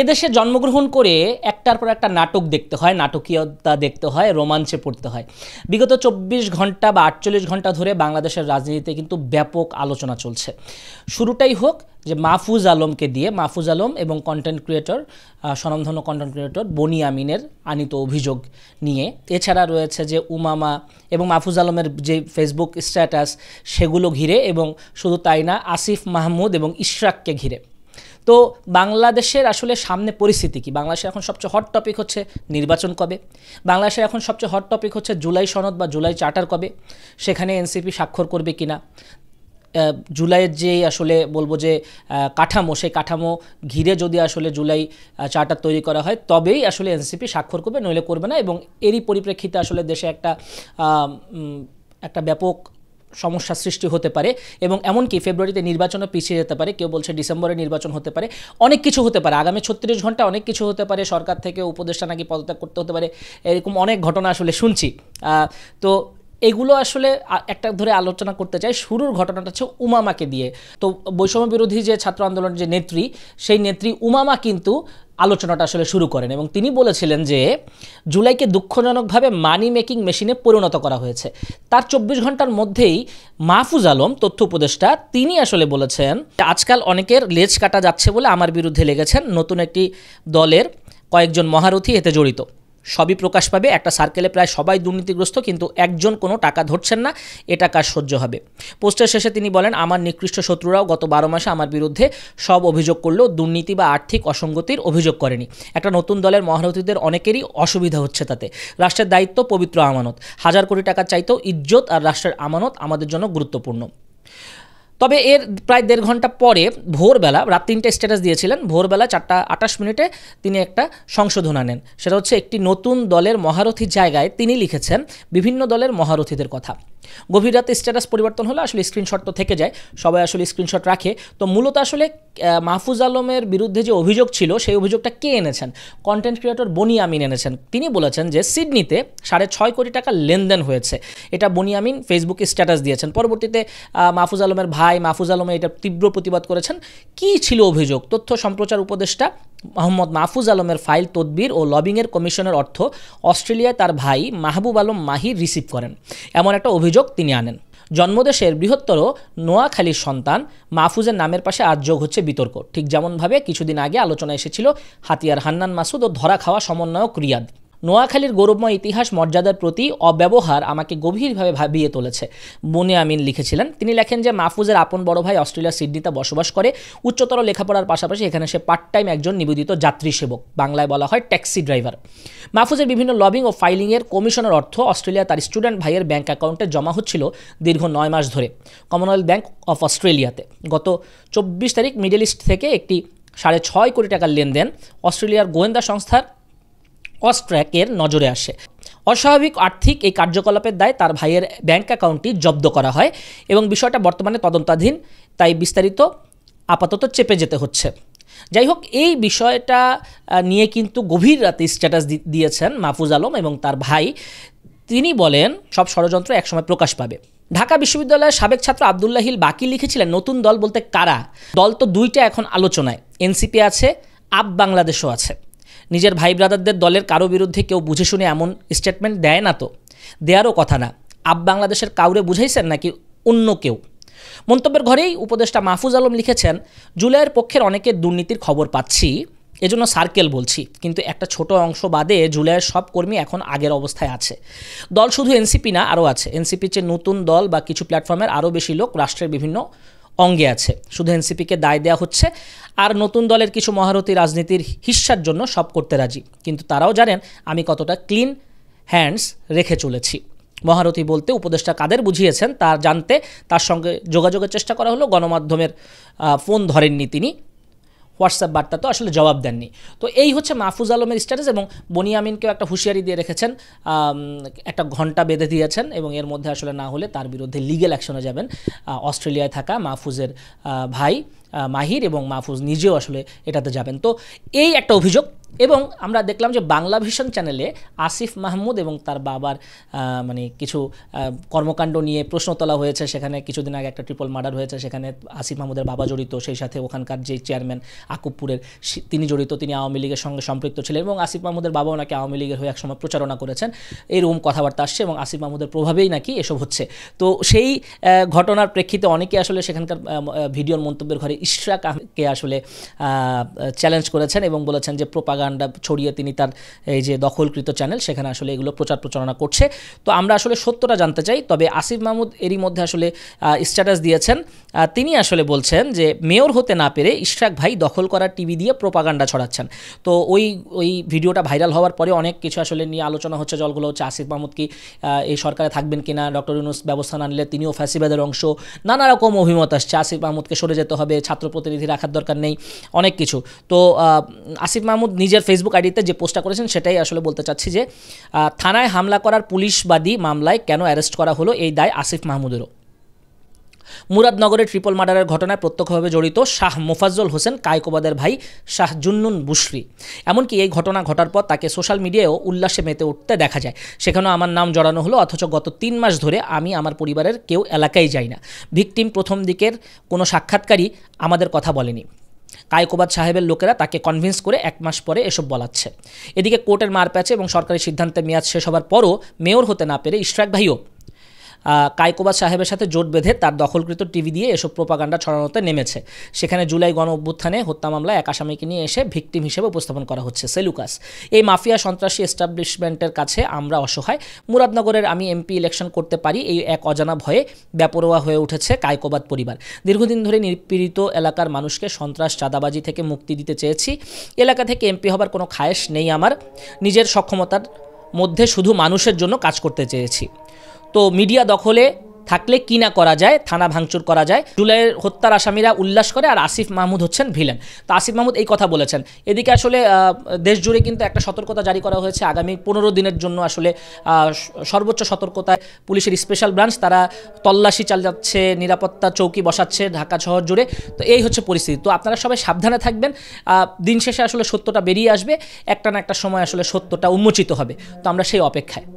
এদেশে জন্মগ্রহণ করে একটার পর একটা নাটক দেখতে হয়, নাটকীয়তা দেখতে হয়, রোমাঞ্চে পড়তে হয়। বিগত 24 ঘন্টা বা 48 ঘন্টা ধরে বাংলাদেশের রাজনীতিতে কিন্তু ব্যাপক আলোচনা চলছে। শুরুটাই হোক যে মাহফুজ আলমকে দিয়ে, মাহফুজ আলম এবং কন্টেন্ট ক্রিয়েটর, স্বনামধন্য কন্টেন্ট ক্রিয়েটর বনি আমিনের আনিত অভিযোগ নিয়ে। এছাড়া রয়েছে যে উমামা এবং মাহফুজ আলমের যে ফেসবুক স্ট্যাটাস সেগুলো ঘিরে, এবং শুধু তাই না, আসিফ মাহমুদ এবং ইশরাককে ঘিরে। তো বাংলাদেশের আসলে সামনে পরিস্থিতি কি? বাংলাদেশের এখন সবচেয়ে হট টপিক হচ্ছে নির্বাচন কবে, বাংলাদেশের এখন সবচেয়ে হট টপিক হচ্ছে জুলাই সনদ বা জুলাই চার্টার কবে, সেখানে এনসিপি স্বাক্ষর করবে কিনা, জুলাইয়ের যে আসলে বলবো যে কাঠামো, সেই কাঠামো ঘিরে যদি আসলে জুলাই চার্টার তৈরি করা হয় তবেই আসলে এনসিপি স্বাক্ষর করবে, নইলে করবে না। এবং এরই পরিপ্রেক্ষিতে আসলে দেশে একটা ব্যাপক সমস্যা সৃষ্টি হতে পারে, এবং এমনকি ফেব্রুয়ারিতে নির্বাচনও পিছিয়ে যেতে পারে, কেউ বলছে ডিসেম্বরে নির্বাচন হতে পারে, অনেক কিছু হতে পারে। আগামী 36 ঘন্টা অনেক কিছু হতে পারে, সরকার থেকে উপদেষ্টা নাকি পদত্যাগ করতে হতে পারে, এরকম অনেক ঘটনা আসলে শুনছি। তো এগুলো আসলে একটা ধরে আলোচনা করতে চাই। শুরুর ঘটনাটা হচ্ছে উমামাকে দিয়ে। তো বৈষম্য বিরোধী যে ছাত্র আন্দোলনের যে নেত্রী, সেই নেত্রী উমামা কিন্তু আলোচনাটা আসলে শুরু করেন, এবং তিনি বলেছিলেন যে জুলাইকে দুঃখজনকভাবে মানি মেকিং মেশিনে পরিণত করা হয়েছে। তার 24 ঘন্টার মধ্যেই মাহফুজ আলম, তথ্য উপদেষ্টা, তিনি আসলে বলেছেন আজকাল অনেকের লেজ কাটা যাচ্ছে বলে আমার বিরুদ্ধে লেগেছেন, নতুন একটি দলের কয়েকজন মহারথী এতে জড়িত, সবই প্রকাশ পাবে। একটা সার্কেলে প্রায় সবাই দুর্নীতিগ্রস্ত, কিন্তু একজন কোনো টাকা ধরছেন না, এটা কার সহ্য হবে? পোস্টের শেষে তিনি বলেন, আমার নিকৃষ্ট শত্রুরাও গত 12 মাসে আমার বিরুদ্ধে সব অভিযোগ করলেও দুর্নীতি বা আর্থিক অসঙ্গতির অভিযোগ করেনি। একটা নতুন দলের মহারথীদের অনেকেরই অসুবিধা হচ্ছে তাতে। রাষ্ট্রের দায়িত্ব পবিত্র আমানত, 1000 কোটি টাকা চাইতেও ইজ্জত আর রাষ্ট্রের আমানত আমাদের জন্য গুরুত্বপূর্ণ। তবে এর প্রায় 1.5 ঘন্টা পরে ভোরবেলা, রাত 3টে স্ট্যাটাস দিয়েছিলেন, ভোরবেলা 4:28 তিনি একটা সংশোধন আনেন। সেটা হচ্ছে একটি নতুন দলের মহারথীর জায়গায় তিনি লিখেছেন বিভিন্ন দলের মহারথীদের কথা। গভীর রাতে স্ট্যাটাস পরিবর্তন হলে আসলে স্ক্রিনশট তো থেকে যায়, সবাই আসলে স্ক্রিনশট রাখে। তো মূলত আসলে মাহফুজ আলমের বিরুদ্ধে যে অভিযোগ ছিল, সেই অভিযোগটা কে এনেছেন? কন্টেন্ট ক্রিয়েটর বনি আমিন এনেছেন। তিনি বলেছেন যে সিডনিতে 6.5 কোটি টাকা লেনদেন হয়েছে, এটা বনি আমিন ফেসবুকে স্ট্যাটাস দিয়েছেন। পরবর্তীতে মাহফুজ আলমের ভাই মাহফুজ আলম এটা তীব্র প্রতিবাদ করেছেন। কি ছিল অভিযোগ? তথ্য সম্প্রচার উপদেষ্টা মোহাম্মদ মাহফুজ আলমের ফাইল তদবির ও লবিংয়ের কমিশনের অর্থ অস্ট্রেলিয়ায় তার ভাই মাহবুব আলম মাহির রিসিভ করেন, এমন একটা অভিযোগ তিনি আনেন। জন্মদেশের বৃহত্তর নোয়াখালীর সন্তান মাহফুজের নামের পাশে আজ যোগ হচ্ছে বিতর্ক, ঠিক যেমনভাবে কিছুদিন আগে আলোচনা এসেছিল হাতিয়ার হান্নান মাসুদ ও ধরা খাওয়া সমন্বয়ক রিয়াদ। নোয়াখালীর গৌরবময় ইতিহাস মর্যাদার প্রতি অব্যবহার আমাকে গভীরভাবে ভাবিয়ে তুলেছে, বনি আমিন লিখেছিলেন। তিনি লেখেন যে মাহফুজের আপন বড় ভাই অস্ট্রেলিয়ার সিডনিতে বসবাস করে, উচ্চতর লেখাপড়ার পাশাপাশি এখানে সে পার্ট টাইম একজন নিবেদিত যাত্রী সেবক, বাংলায় বলা হয় ট্যাক্সি ড্রাইভার। মাহফুজের বিভিন্ন লবিং ও ফাইলিংয়ের কমিশনের অর্থ অস্ট্রেলিয়া তার স্টুডেন্ট ভাইয়ের ব্যাংক অ্যাকাউন্টে জমা হচ্ছিল দীর্ঘ 9 মাস ধরে কমনওয়েলথ ব্যাংক অফ অস্ট্রেলিয়াতে। গত 24 তারিখ মিডল ইস্ট থেকে একটি 6.5 কোটি টাকার লেনদেন অস্ট্রেলিয়ার গোয়েন্দা সংস্থার অস্ট্র্যাকের নজরে আসে। অস্বাভাবিক আর্থিক এই কার্যকলাপের দায় তার ভাইয়ের ব্যাংক অ্যাকাউন্টটি জব্দ করা হয়, এবং বিষয়টা বর্তমানে তদন্তাধীন, তাই বিস্তারিত আপাতত চেপে যেতে হচ্ছে। যাই হোক, এই বিষয়টা নিয়ে কিন্তু গভীর রাতে স্ট্যাটাস দিয়েছেন মাহফুজ আলম এবং তার ভাই। তিনি বলেন সব ষড়যন্ত্র একসময় প্রকাশ পাবে। ঢাকা বিশ্ববিদ্যালয়ের সাবেক ছাত্র আবদুল্লাহিল বাকি লিখেছিলেন, নতুন দল বলতে কারা? দল তো দুইটা এখন আলোচনায়, এনসিপি আছে, আপ বাংলাদেশও আছে। নিজের ভাই ব্রাদারদের দলের কারো বিরুদ্ধে কেউ বুঝে শুনে এমন স্টেটমেন্ট দেয় না, তো দেয়ারও কথা না। আপ বাংলাদেশের কাউরে বুঝাইছেন নাকি অন্য কেউ? মন্তব্যের ঘরেই উপদেষ্টা মাহফুজ আলম লিখেছেন, জুলাইয়ের পক্ষের অনেকে দুর্নীতির খবর পাচ্ছি, এজন্য সার্কেল বলছি, কিন্তু একটা ছোট অংশ বাদে জুলাইয়ের সব কর্মী এখন আগের অবস্থায় আছে। দল শুধু এনসিপি না, আরও আছে। এনসিপির চেয়ে নতুন দল বা কিছু প্ল্যাটফর্মের আরও বেশি লোক রাষ্ট্রের বিভিন্ন অঙ্গে আছে। শুধু এনসিপিকে দায় দেওয়া হচ্ছে, আর নতুন দলের কিছু মহারথী রাজনীতির হিস্সার জন্য সব করতে রাজি, কিন্তু তারাও জানেন আমি কতটা ক্লিন হ্যান্ডস রেখে চলেছি। মহারথী বলতে উপদেষ্টা কাদের বুঝিয়েছেন তা জানতে তার সঙ্গে যোগাযোগের চেষ্টা করা হলো, গণমাধ্যমের ফোন ধরেননি তিনি, হোয়াটসঅ্যাপ বার্তা তো আসলে জবাব দেননি। তো এই হচ্ছে মাহফুজ আলমের স্ট্যাটাস, এবং বনি আমিনকেও একটা হুঁশিয়ারি দিয়ে রেখেছেন, একটা ঘন্টা বেঁধে দিয়েছেন, এবং এর মধ্যে আসলে না হলে তার বিরুদ্ধে লিগ্যাল অ্যাকশনে যাবেন। অস্ট্রেলিয়ায় থাকা মাহফুজের ভাই মাহির এবং মাহফুজ নিজেও আসলে এটাতে যাবেন। তো এই একটা অভিযোগ। এবং আমরা দেখলাম যে বাংলা ভিশন চ্যানেলে আসিফ মাহমুদ এবং তার বাবার মানে কিছু কর্মকাণ্ড নিয়ে প্রশ্ন তোলা হয়েছে। সেখানে কিছুদিন আগে একটা ট্রিপল মার্ডার হয়েছে, সেখানে আসিফ মাহমুদের বাবা জড়িত, সেই সাথে ওখানকার যে চেয়ারম্যান আকুবপুরের তিনি জড়িত, তিনি আওয়ামী লীগের সঙ্গে সম্পৃক্ত ছিলেন এবং আসিফ মাহমুদের বাবাও নাকি আওয়ামী লীগের হয়ে একসময় প্রচারণা করেছেন, এরকম কথাবার্তা আসছে এবং আসিফ মাহমুদের প্রভাবেই নাকি এসব হচ্ছে। তো সেই ঘটনার প্রেক্ষিতে অনেকে আসলে সেখানকার ভিডিওর মন্তব্যের ঘরে ইশরাককে আসলে চ্যালেঞ্জ করেছেন এবং বলেছেন যে প্রোপাগান্ডা ছড়িয়ে তিনি তার এই যে দখলকৃত চ্যানেল সেখানে আসলে এগুলো প্রচার প্রচারণা করছে। তো আমরা আসলে সত্যটা জানতে চাই। তবে আসিফ মাহমুদ এরই মধ্যে আসলে স্ট্যাটাস দিয়েছেন, তিনি আসলে বলছেন যে মেয়র হতে না পেরে ইশরাক ভাই দখল করা টিভি দিয়ে প্রোপাগান্ডা ছড়াচ্ছেন। তো ওই ভিডিওটা ভাইরাল হওয়ার পরে অনেক কিছু আসলে নিয়ে আলোচনা হচ্ছে, জলগুলো হচ্ছে আসিফ মাহমুদ কি এই সরকারে থাকবেন কিনা, ডক্টর ইউনূস ব্যবস্থা না নিলে তিনিও ফ্যাসিবাদের অংশ, নানা রকম অভিমত আসছে, আসিফ মাহমুদকে সরে যেতে হবে, ছাত্র প্রতিনিধি রাখার দরকার নেই, অনেক কিছু। তো আসিফ মাহমুদ নিজের ফেসবুক আইডিতে যে পোস্টটা করেছেন সেটাই আসলে বলতে চাচ্ছি যে থানায় হামলা করার পুলিশবাদী মামলায় কেন অ্যারেস্ট করা হলো, এই দায় আসিফ মাহমুদেরও। মুরাদনগরের ট্রিপল মার্ডারের ঘটনায় প্রত্যক্ষভাবে জড়িত শাহ মোফাজ্জল হোসেন কায়কোবাদের ভাই শাহ জুন্নুন বুশরি। এমনকি এই ঘটনা ঘটার পর তাকে সোশ্যাল মিডিয়ায়ও উল্লাসে মেতে উঠতে দেখা যায়। সেখানেও আমার নাম জড়ানো হলো, অথচ গত 3 মাস ধরে আমি আমার পরিবারের কেউ এলাকায় যাই না। ভিকটিম প্রথম দিকের কোনো সাক্ষাৎকারই আমাদের কথা বলেনি। কায়কোবাদ সাহেবের লোকেরা তাকে কনভিন্স করে 1 মাস পরে এসব বলাচ্ছে। এদিকে কোর্টের মারপ্যাচে এবং সরকারি সিদ্ধান্তের মেয়াদ শেষ হবার পরও মেয়র হতে না পেরে ইশরাক ভাইও কায়কোবাদ সাহেবের সাথে জোট বেঁধে তার দখলকৃত টিভি দিয়ে এসব প্রোপাগান্ডা ছড়ানোতে নেমেছে। সেখানে জুলাই গণ অভ্যুত্থানে হত্যা মামলায় এক আসামিকে নিয়ে এসে ভিকটিম হিসেবে উপস্থাপন করা হচ্ছে সেলুকাস। এই মাফিয়া সন্ত্রাসী এস্টাবলিশমেন্টের কাছে আমরা অসহায়। মুরাদনগরের আমি এমপি ইলেকশন করতে পারি এই এক অজানা ভয়ে বেপরোয়া হয়ে উঠেছে কায়কোবাদ পরিবার। দীর্ঘদিন ধরে নিপীড়িত এলাকার মানুষকে সন্ত্রাস চাঁদাবাজি থেকে মুক্তি দিতে চেয়েছি। এলাকা থেকে এমপি হবার কোনো খায়েশ নেই আমার, নিজের সক্ষমতার মধ্যে শুধু মানুষের জন্য কাজ করতে চেয়েছি। তো মিডিয়া দখলে থাকলে কি না করা যায়, থানা ভাঙচুর করা যায়, জুলাইয়ের হত্যার আসামিরা উল্লাস করে আর আসিফ মাহমুদ হচ্ছেন ভিলেন। তো আসিফ মাহমুদ এই কথা বলেছেন। এদিকে আসলে দেশ জুড়ে কিন্তু একটা সতর্কতা জারি করা হয়েছে, আগামী 15 দিনের জন্য আসলে সর্বোচ্চ সতর্কতায় পুলিশের স্পেশাল ব্রাঞ্চ তারা তল্লাশি চালাচ্ছে, নিরাপত্তা চৌকি বসাচ্ছে ঢাকা শহর জুড়ে। তো এই হচ্ছে পরিস্থিতি। তো আপনারা সবাই সাবধানে থাকবেন, দিন শেষে আসলে সত্যটা বেরিয়ে আসবে, একটা না একটা সময় আসলে সত্যটা উন্মোচিত হবে। তো আমরা সেই অপেক্ষায়।